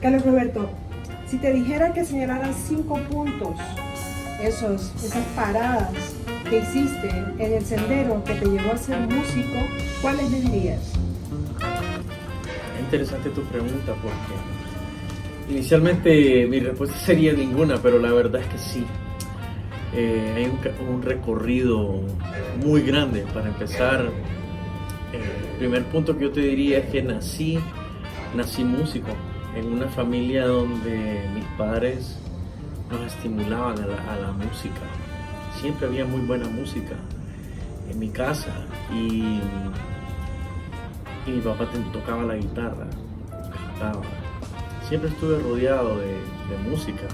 Carlos Roberto, si te dijera que señalaran 5 puntos, esas paradas que hiciste en el sendero que te llevó a ser músico, ¿cuáles me dirías? Es interesante tu pregunta porque inicialmente mi respuesta sería ninguna, pero la verdad es que sí. Hay un recorrido muy grande. Para empezar, el primer punto que yo te diría es que nací músico en una familia donde mis padres nos estimulaban a la música. Siempre había muy buena música en mi casa y mi papá tocaba la guitarra, cantaba. Siempre estuve rodeado de música.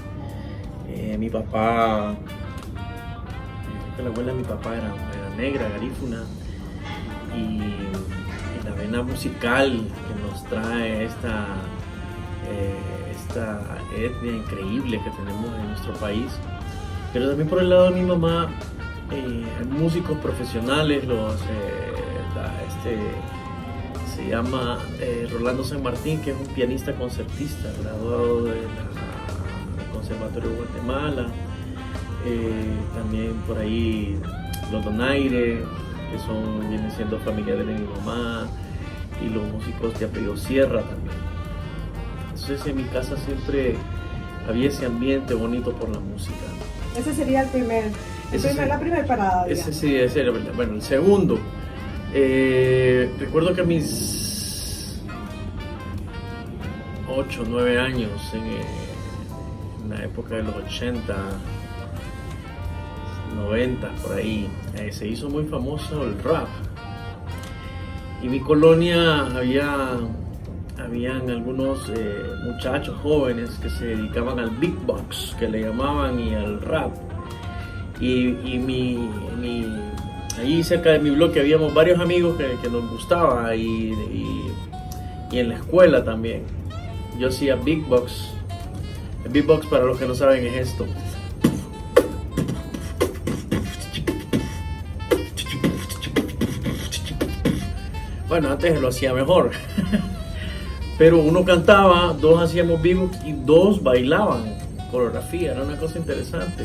Mi papá, la abuela de mi papá era negra, garífuna, y la vena musical que nos trae esta etnia increíble que tenemos en nuestro país. Pero también por el lado de mi mamá, músicos profesionales, se llama Rolando San Martín, que es un pianista concertista, graduado del Conservatorio de Guatemala. También por ahí los Donaire, que vienen siendo familiares de mi mamá, y los músicos de apellido Sierra también. Entonces en mi casa siempre había ese ambiente bonito por la música. Ese sería la primera parada. Ese sí, ese era, bueno, el segundo. Recuerdo que a mis 8 o 9 años, en la época de los 80, 90, por ahí, se hizo muy famoso el rap. Y en mi colonia habían algunos muchachos jóvenes que se dedicaban al beatbox, que le llamaban, y al rap. Y ahí cerca de mi bloque habíamos varios amigos que nos gustaba, y en la escuela también. Yo hacía beatbox. El beatbox, para los que no saben, es esto. Bueno, antes lo hacía mejor. Pero uno cantaba, 2 hacíamos beatbox y 2 bailaban coreografía. Era una cosa interesante.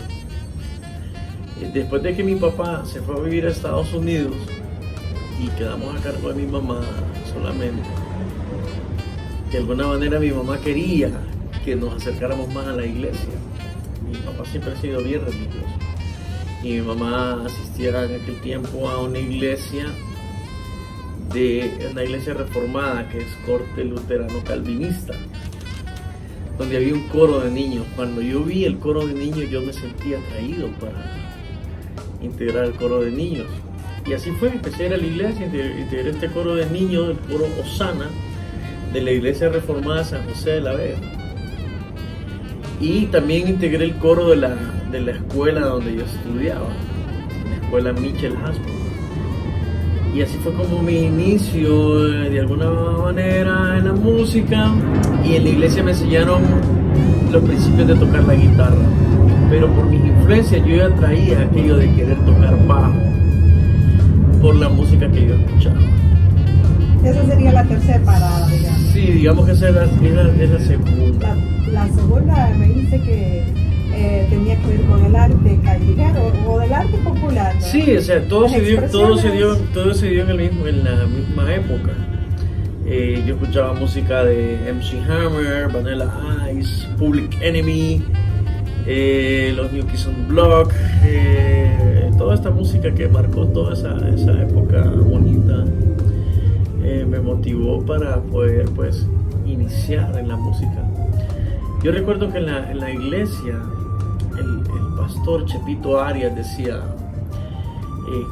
Después de que mi papá se fue a vivir a Estados Unidos y quedamos a cargo de mi mamá solamente, de alguna manera mi mamá quería que nos acercáramos más a la iglesia. Mi papá siempre ha sido bien religioso y mi mamá asistía en aquel tiempo a una iglesia reformada, que es corte luterano calvinista, donde había un coro de niños. Cuando yo vi el coro de niños, yo me sentí atraído para integrar el coro de niños, y así fue. Empecé a ir a la iglesia, integré este coro de niños, el coro Osana de la iglesia reformada San José de la Vega, y también integré el coro de la escuela donde yo estudiaba, la escuela Michel Hasbro. Y así fue como mi inicio, de alguna manera, en la música. Y en la iglesia me enseñaron los principios de tocar la guitarra. Pero por mis influencias yo ya traía aquello de querer tocar bajo, por la música que yo escuchaba. Esa sería la tercera parada, digamos. Sí, digamos que esa es la segunda. La segunda me dice que tenía que ver con el arte callejero o del arte popular, ¿no? Sí, o sea, todo se dio en la misma época. Yo escuchaba música de MC Hammer, Vanilla Ice, Public Enemy, los New Kids on the Block, toda esta música que marcó toda esa época bonita, me motivó para poder, pues, iniciar en la música. Yo recuerdo que en la iglesia el pastor Chepito Arias decía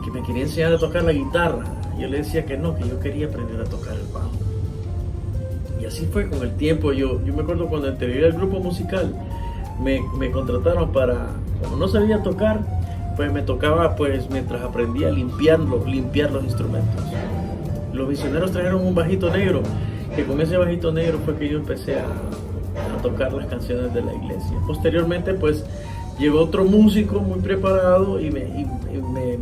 que me quería enseñar a tocar la guitarra. Yo le decía que no, que yo quería aprender a tocar el bajo. Y así fue con el tiempo. Yo me acuerdo cuando integré el grupo musical, me contrataron para, como no sabía tocar, pues me tocaba, pues, mientras aprendía, limpiar los instrumentos. Los misioneros trajeron un bajito negro, que con ese bajito negro fue que yo empecé a tocar las canciones de la iglesia. Posteriormente, pues, llegó otro músico muy preparado y me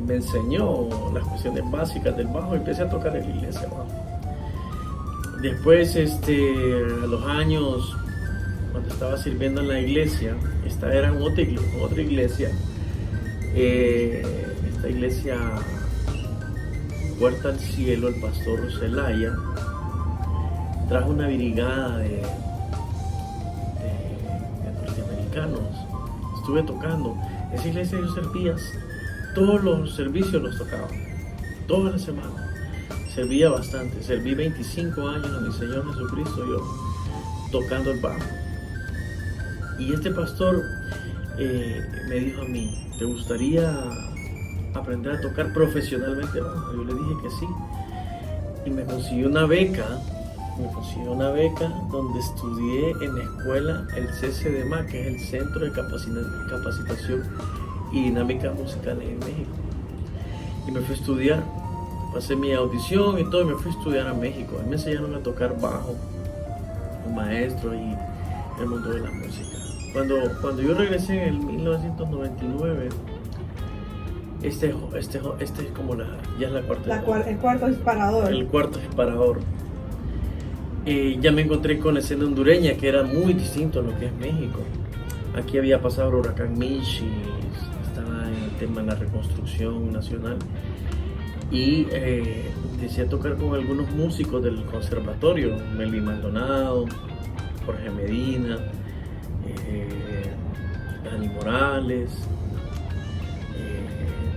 enseñó las cuestiones básicas del bajo, y empecé a tocar en la iglesia bajo. Después, a los años, cuando estaba sirviendo en la iglesia. Esta era otra iglesia. Esta iglesia Puerta al Cielo, el pastor Zelaya trajo una brigada de norteamericanos. Estuve tocando. Esa iglesia yo servía, todos los servicios los tocaba, toda la semana. Servía bastante, serví 25 años a mi Señor Jesucristo yo tocando el bajo. Y este pastor me dijo a mí, ¿te gustaría aprender a tocar profesionalmente bajo? Yo le dije que sí. Y me consiguió una beca donde estudié en la escuela el CCDMA, que es el Centro de Capacitación y Dinámica Musical en México. Y me fui a estudiar, pasé mi audición y todo, y me fui a estudiar a México. Me enseñaron a tocar bajo, un maestro y el mundo de la música. Cuando yo regresé en el 1999, este es como ya es la cuarta. El cuarto disparador. El cuarto disparador. Ya me encontré con la escena hondureña, que era muy distinto a lo que es México. Aquí había pasado el huracán Michi, estaba en el tema de la reconstrucción nacional. Y empecé a tocar con algunos músicos del conservatorio, Melvin Maldonado, Jorge Medina, Dani Morales,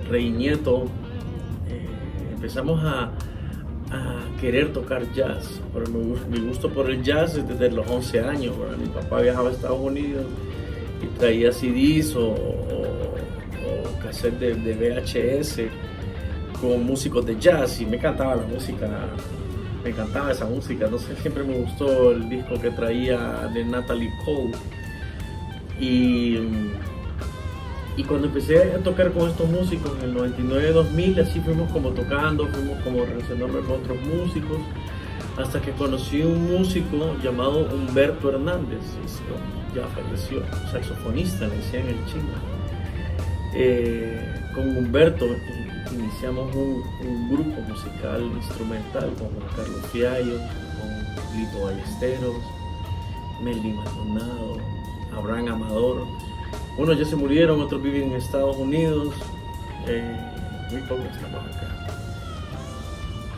Rey Nieto. Empezamos a querer tocar jazz. Pero mi gusto por el jazz es desde los 11 años. ¿Verdad? Mi papá viajaba a Estados Unidos y traía CDs o cassettes de VHS con músicos de jazz, y me encantaba la música, me encantaba esa música. Entonces siempre me gustó el disco que traía de Natalie Cole. Y cuando empecé a tocar con estos músicos en el 99-2000, así fuimos como tocando, fuimos como relacionándonos con otros músicos, hasta que conocí un músico llamado Humberto Hernández, ya falleció, saxofonista, le decían el chino. Con Humberto iniciamos un grupo musical instrumental con Juan Carlos Fiallo, con Lito Ballesteros, Melvin Maldonado, Abraham Amador. Unos ya se murieron, otros viven en Estados Unidos, muy pocos estamos acá.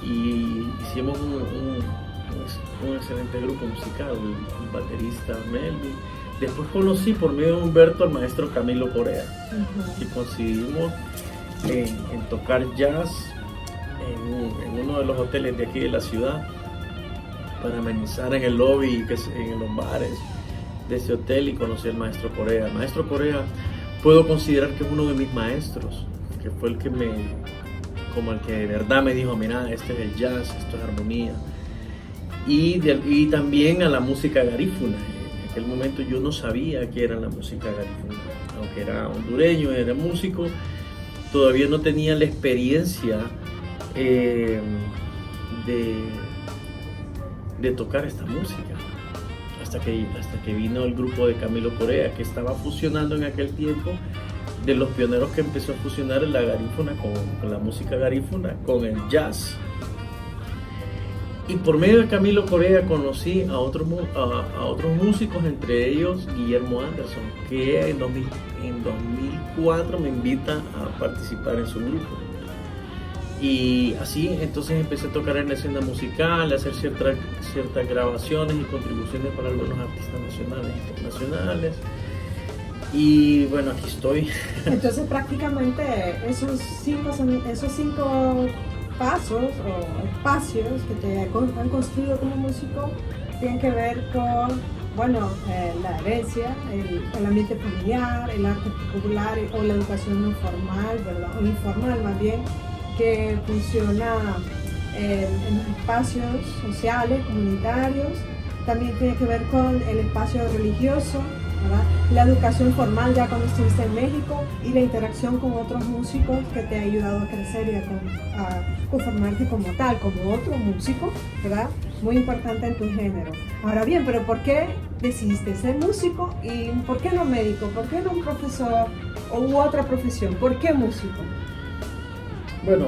Y hicimos un excelente grupo musical, el baterista Melvin. Después conocí por medio de Humberto al maestro Camilo Corea, y coincidimos en tocar jazz en uno de los hoteles de aquí de la ciudad, para amenizar en el lobby, en los bares de ese hotel, y conocí al maestro Corea. El maestro Corea puedo considerar que es uno de mis maestros, que fue el que de verdad me dijo, mira, este es el jazz, esto es armonía. Y también a la música garífuna. En aquel momento yo no sabía qué era la música garífuna, aunque era hondureño, era músico, todavía no tenía la experiencia de tocar esta música. Hasta que vino el grupo de Camilo Corea, que estaba fusionando en aquel tiempo, de los pioneros que empezó a fusionar la garífuna con la música garífuna con el jazz. Y por medio de Camilo Corea conocí a otros músicos, entre ellos Guillermo Anderson, que en 2004 me invita a participar en su grupo. Y así entonces empecé a tocar en la escena musical, a hacer ciertas grabaciones y contribuciones para algunos artistas nacionales e internacionales. Y bueno, aquí estoy. Entonces prácticamente esos cinco pasos o espacios que te han construido como músico tienen que ver con, bueno, la herencia, el ambiente familiar, el arte popular o la educación no formal, ¿verdad? O informal más bien, que funciona en espacios sociales, comunitarios. También tiene que ver con el espacio religioso, ¿verdad? La educación formal ya cuando estuviste en México, y la interacción con otros músicos que te ha ayudado a crecer y a conformarte como tal, como otro músico, ¿verdad? Muy importante en tu género. Ahora bien, pero ¿por qué decidiste ser músico y por qué no médico? ¿Por qué no un profesor u otra profesión? ¿Por qué músico? Bueno,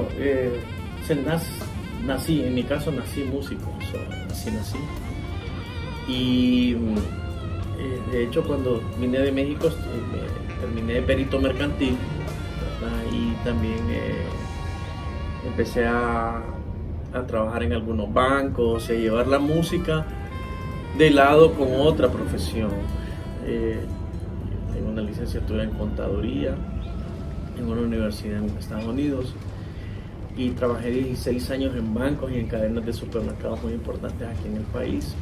nací, en mi caso nací músico, nací. Y De hecho, cuando vine de México, terminé de perito mercantil, ¿verdad? Y también empecé a trabajar en algunos bancos y a llevar la música de lado con otra profesión. Tengo una licenciatura en contaduría en una universidad en Estados Unidos y trabajé 16 años en bancos y en cadenas de supermercados muy importantes aquí en el país.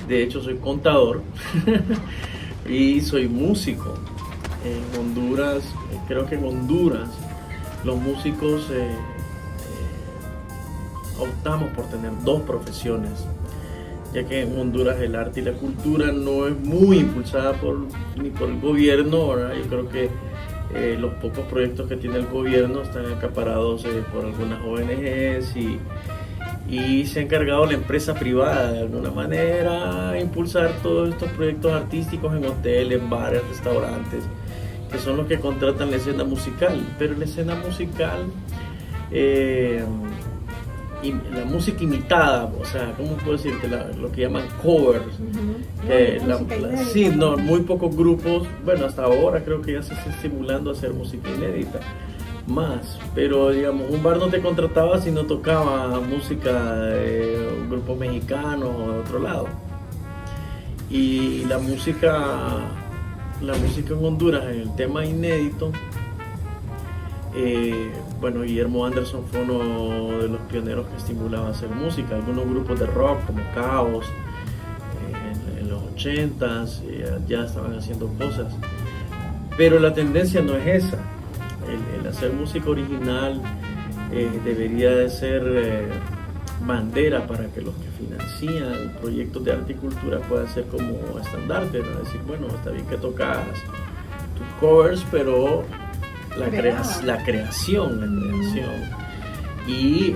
De hecho, soy contador y soy músico. En Honduras, creo que en Honduras los músicos optamos por tener dos profesiones, ya que en Honduras el arte y la cultura no es muy impulsada ni por el gobierno, ¿verdad? Yo creo que los pocos proyectos que tiene el gobierno están acaparados por algunas ONGs y se ha encargado la empresa privada de alguna manera a impulsar todos estos proyectos artísticos en hoteles, bares, restaurantes, que son los que contratan la escena musical. Pero la escena musical y la música imitada, o sea, ¿cómo puedo decirte? Lo que llaman covers. Sí, no, muy pocos grupos, bueno, hasta ahora creo que ya se está estimulando a hacer música inédita más, pero digamos, un bar no te contrataba si no tocaba música de un grupo mexicano o de otro lado. Y la música en Honduras, en el tema inédito, bueno, Guillermo Anderson fue uno de los pioneros que estimulaba a hacer música. Algunos grupos de rock como Caos en los 80s ya estaban haciendo cosas, pero la tendencia no es esa. El hacer música original debería de ser bandera para que los que financian proyectos de arte y cultura puedan ser como estandarte, ¿no? Decir, bueno, está bien que tocas tus covers, pero la creación. Y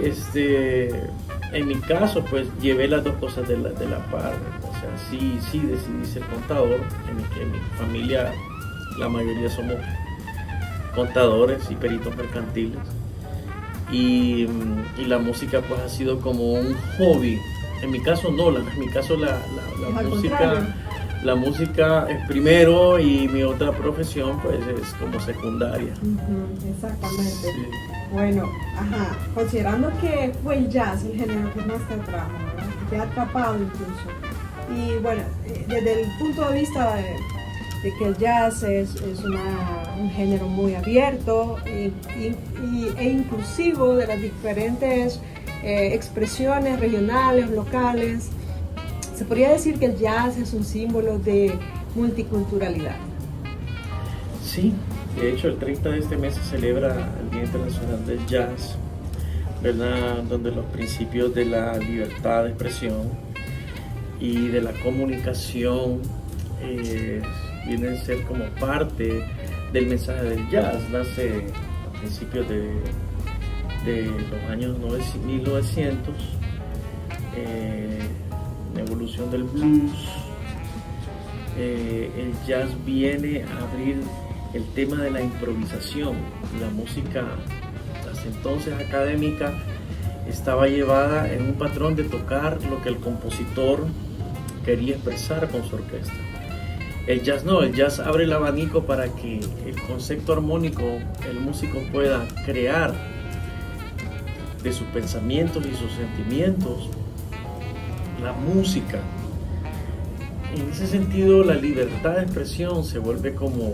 en mi caso, pues llevé las dos cosas de la par. O sea, sí decidí ser contador. En mi familia la mayoría somos contadores y peritos mercantiles. Y la música pues ha sido como un hobby. En mi caso no, en mi caso la música es primero y mi otra profesión pues es como secundaria. Exactamente. Sí. Bueno, considerando que fue el jazz el género que más te atrajo, ¿verdad? Que te ha atrapado incluso. Y bueno, desde el punto de vista de que el jazz es un género muy abierto e inclusivo de las diferentes expresiones regionales, locales, se podría decir que el jazz es un símbolo de multiculturalidad. Sí, de hecho el 30 de este mes se celebra el Día Internacional del Jazz, ¿verdad? Donde los principios de la libertad de expresión y de la comunicación vienen a ser como parte del mensaje del jazz. Nace a principios de los años 1900, la evolución del blues. El jazz viene a abrir el tema de la improvisación. La música hasta entonces académica estaba llevada en un patrón de tocar lo que el compositor quería expresar con su orquesta. El jazz no, el jazz abre el abanico para que el concepto armónico, el músico pueda crear de sus pensamientos y sus sentimientos la música. En ese sentido, la libertad de expresión se vuelve como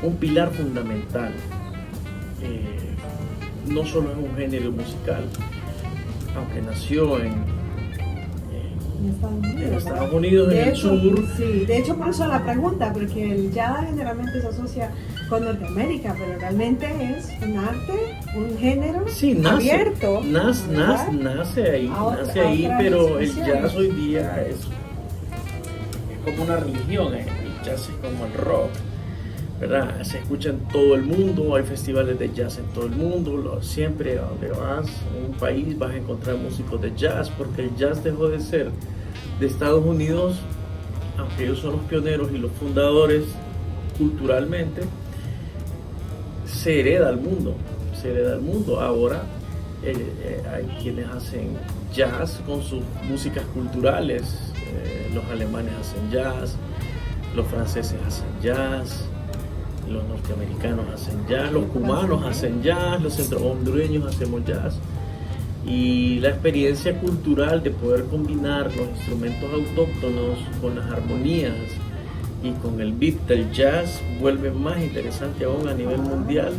un pilar fundamental. No solo es un género musical, aunque nació en Estados Unidos, en el sur. Sí, de hecho por eso la pregunta, porque el jazz generalmente se asocia con Norteamérica, pero realmente es un arte, un género abierto. Nace ahí, pero el jazz hoy día es como una religión. El jazz es como el rock, ¿verdad? Se escucha en todo el mundo, hay festivales de jazz en todo el mundo. Siempre a donde vas, en un país, vas a encontrar músicos de jazz, porque el jazz dejó de ser de Estados Unidos, aunque ellos son los pioneros y los fundadores culturalmente, se hereda al mundo. Ahora hay quienes hacen jazz con sus músicas culturales Los alemanes hacen jazz, los franceses hacen jazz, los norteamericanos hacen jazz, los cubanos hacen jazz, los centrohondureños hacemos jazz. Y la experiencia cultural de poder combinar los instrumentos autóctonos con las armonías y con el beat del jazz vuelve más interesante aún a nivel mundial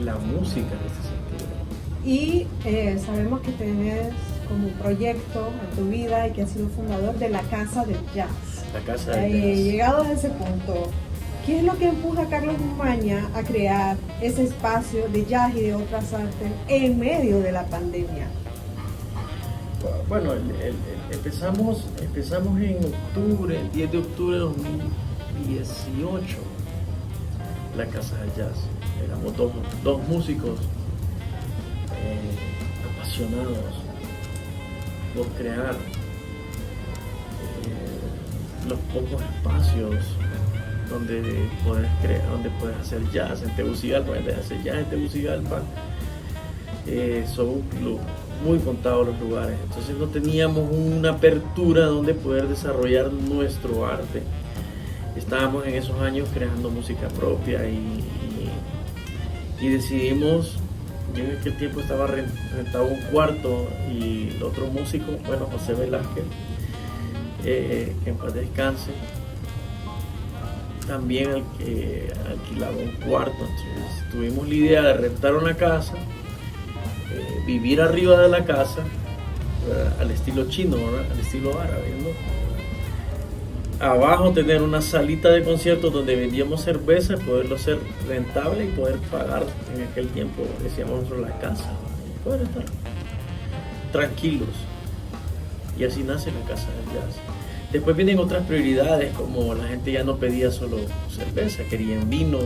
la música en este sentido. Y sabemos que tenés como un proyecto en tu vida y que has sido fundador de la Casa del Jazz. La Casa del Jazz. Llegados a ese punto, ¿qué es lo que empuja a Carlos Umaña a crear ese espacio de jazz y de otras artes en medio de la pandemia? Bueno, empezamos en octubre, el 10 de octubre de 2018, la Casa del Jazz. Éramos dos músicos apasionados por crear los pocos espacios donde puedes hacer jazz en Tegucigalpa. Son muy contados los lugares, entonces no teníamos una apertura donde poder desarrollar nuestro arte. Estábamos en esos años creando música propia y decidimos. Yo en aquel tiempo estaba rentado un cuarto y el otro músico, José Velázquez, que en paz descanse, también alquilaba un cuarto. Entonces tuvimos la idea de rentar una casa, vivir arriba de la casa, al estilo chino, ¿verdad? Al estilo árabe, ¿no? Abajo tener una salita de conciertos donde vendíamos cerveza, poderlo hacer rentable y poder pagar en aquel tiempo, decíamos nosotros, la casa, y poder estar tranquilos. Y así nace la Casa del Jazz. Después vienen otras prioridades, como la gente ya no pedía solo cerveza, querían vino,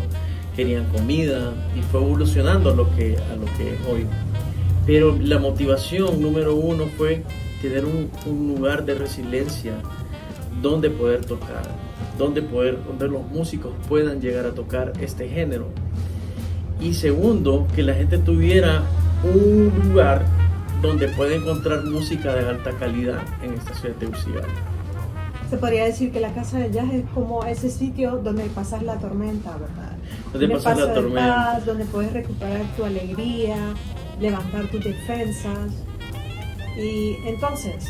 querían comida, y fue evolucionando a lo que es hoy. Pero la motivación número uno fue tener un lugar de resiliencia donde poder tocar, donde los músicos puedan llegar a tocar este género. Y segundo, que la gente tuviera un lugar donde pueda encontrar música de alta calidad en esta ciudad de Tegucigalpa. Se podría decir que la Casa del Jazz es como ese sitio donde pasas la tormenta, ¿verdad? Donde pasas la tormenta. Paz, donde puedes recuperar tu alegría, levantar tus defensas. Y entonces,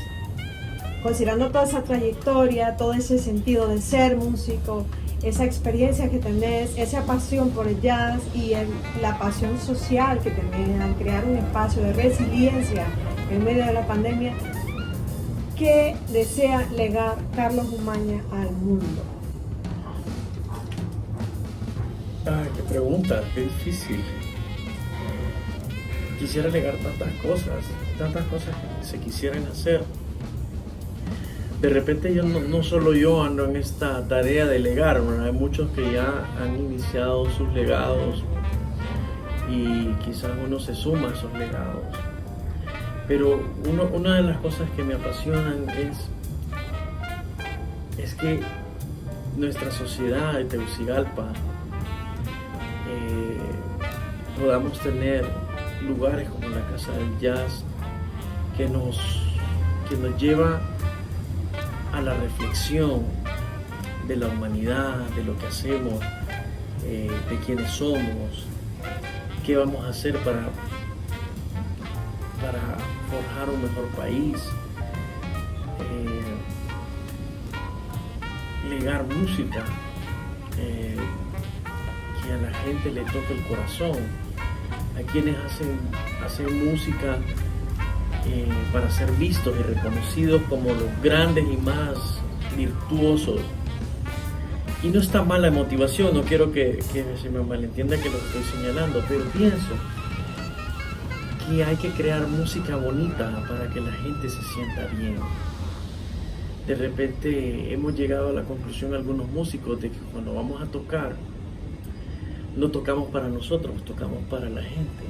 considerando toda esa trayectoria, todo ese sentido de ser músico, esa experiencia que tenés, esa pasión por el jazz y la pasión social que tenés al crear un espacio de resiliencia en medio de la pandemia, ¿qué desea legar Carlos Umaña al mundo? Ay, qué pregunta, qué difícil. Quisiera legar tantas cosas que se quisieran hacer. De repente no solo yo ando en esta tarea de legar, ¿verdad? Hay muchos que ya han iniciado sus legados y quizás uno se suma a esos legados. Pero una de las cosas que me apasionan es que nuestra sociedad de Tegucigalpa podamos tener lugares como la Casa del Jazz que nos lleva a la reflexión de la humanidad, de lo que hacemos, de quiénes somos, qué vamos a hacer para forjar un mejor país, legar música que a la gente le toque el corazón, a quienes hacen música para ser vistos y reconocidos como los grandes y más virtuosos. Y no está mal la motivación, no quiero que se me malentienda que lo estoy señalando, pero pienso que hay que crear música bonita para que la gente se sienta bien. De repente hemos llegado a la conclusión algunos músicos de que cuando vamos a tocar, no tocamos para nosotros, tocamos para la gente.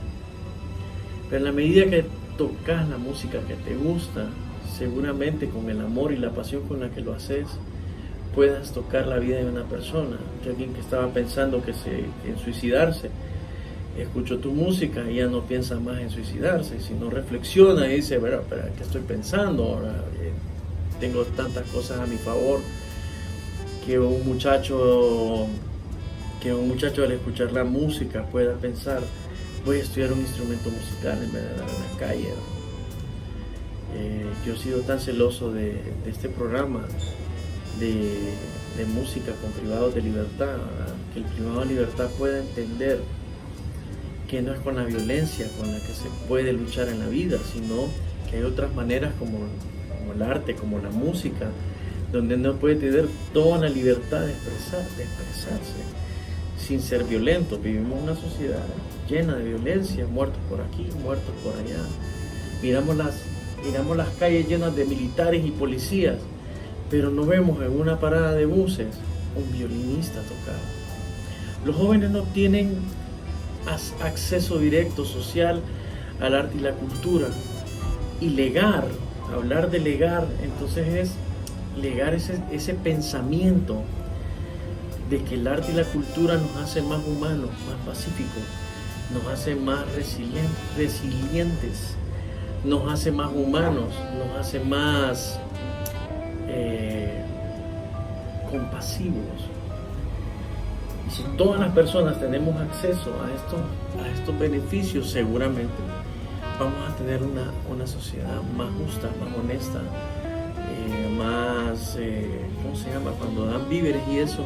Pero en la medida que tocas la música que te gusta, seguramente con el amor y la pasión con la que lo haces, puedas tocar la vida de una persona. Que alguien que estaba pensando en suicidarse, escuchó tu música y ya no piensa más en suicidarse, sino reflexiona y dice, pero ¿qué estoy pensando ahora? tengo tantas cosas a mi favor que un muchacho al escuchar la música pueda pensar, voy a estudiar un instrumento musical en vez de andar en la calle. Yo he sido tan celoso de este programa de música con privados de libertad, ¿verdad? Que el privado de libertad pueda entender que no es con la violencia con la que se puede luchar en la vida, sino que hay otras maneras como el arte, como la música, donde uno puede tener toda la libertad de expresarse sin ser violento. Vivimos una sociedad llena de violencia, muertos por aquí, muertos por allá. Miramos las calles llenas de militares y policías, pero no vemos en una parada de buses un violinista tocar. Los jóvenes no tienen acceso directo social al arte y la cultura. Y hablar de legar, entonces es legar ese pensamiento de que el arte y la cultura nos hace más humanos, más pacíficos, nos hace más resilientes, nos hace más humanos, nos hace más compasivos. Y si todas las personas tenemos acceso a estos beneficios, seguramente vamos a tener una sociedad más justa, más honesta, más, ¿cómo se llama? Cuando dan víveres y eso,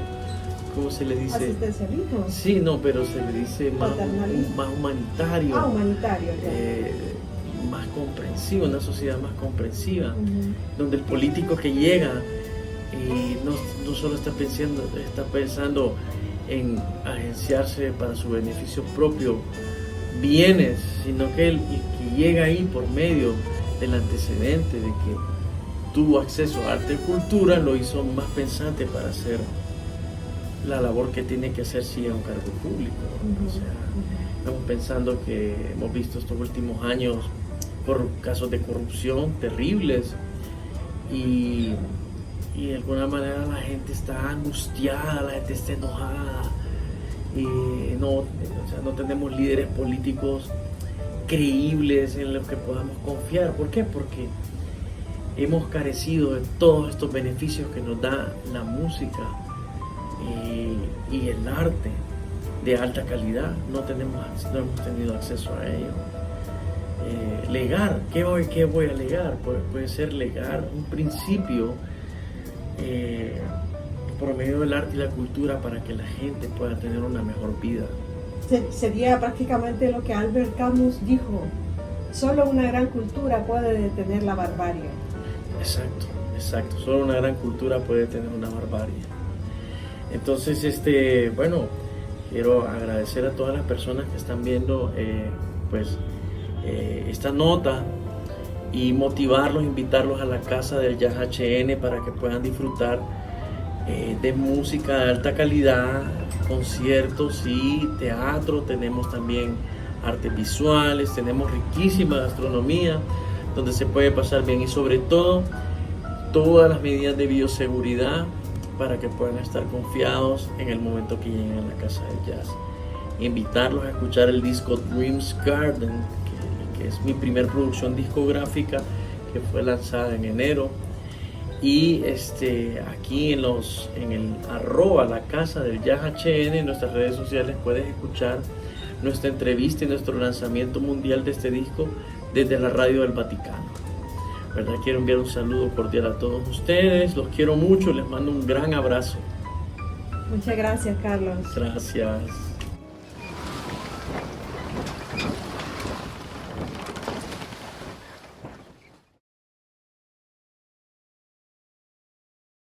¿cómo se le dice? Asistencialismo. Sí, no, pero se le dice más humanitario. Humanitario, más comprensivo, una sociedad más comprensiva, donde el político que llega no solo está pensando en agenciarse para su beneficio propio bienes, sino que él que llega ahí por medio del antecedente de que tuvo acceso a arte y cultura, lo hizo más pensante para hacer la labor que tiene que hacer si es un cargo público. O sea, estamos pensando que hemos visto estos últimos años por casos de corrupción terribles y de alguna manera la gente está angustiada, la gente está enojada y no tenemos líderes políticos creíbles en los que podamos confiar. ¿Por qué? Porque hemos carecido de todos estos beneficios que nos da la música y el arte de alta calidad. No hemos tenido acceso a ello. Legar, ¿qué voy a legar? Puede ser legar un principio por medio del arte y la cultura para que la gente pueda tener una mejor vida. Sería prácticamente lo que Albert Camus dijo: solo una gran cultura puede detener la barbarie. Exacto, solo una gran cultura puede detener una barbarie. Entonces, quiero agradecer a todas las personas que están viendo esta nota y motivarlos, invitarlos a la casa del Jazz HN para que puedan disfrutar de música de alta calidad, conciertos y teatro. Tenemos también artes visuales, tenemos riquísima gastronomía donde se puede pasar bien y sobre todo todas las medidas de bioseguridad para que puedan estar confiados en el momento que lleguen a la casa del jazz. Invitarlos a escuchar el disco Dreams Garden, que es mi primer producción discográfica que fue lanzada en enero. Y aquí en el @ la casa del Jazz HN en nuestras redes sociales puedes escuchar nuestra entrevista y nuestro lanzamiento mundial de este disco desde la Radio del Vaticano. ¿Verdad? Quiero enviar un saludo cordial a todos ustedes, los quiero mucho, les mando un gran abrazo. Muchas gracias, Carlos. Gracias.